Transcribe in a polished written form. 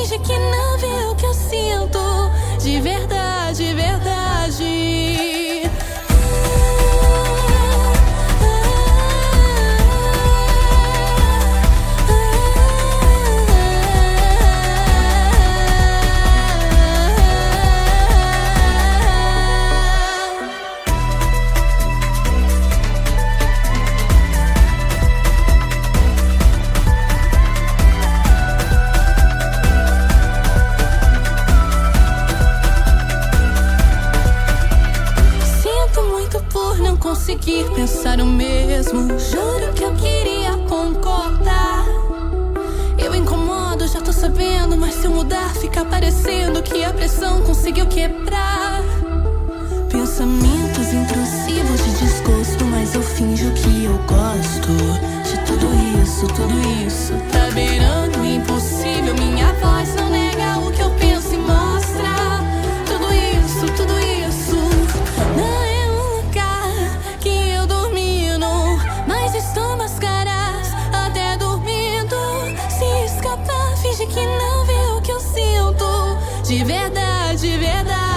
finge que não vê o que eu sinto. De verdade, verdade. Conseguir pensar o mesmo. Juro que eu queria concordar. Eu incomodo, já tô sabendo, mas se eu mudar fica parecendo que a pressão conseguiu quebrar. Pensamentos intrusivos de desgosto, mas eu finjo que eu gosto de tudo isso, tudo isso. Tá beirando o impossível, minha voz não nega o que eu penso e mostra. Tudo isso, tudo isso. Não é estou mascaras até dormindo. Se escapar, finge que não vê o que eu sinto. De verdade, verdade.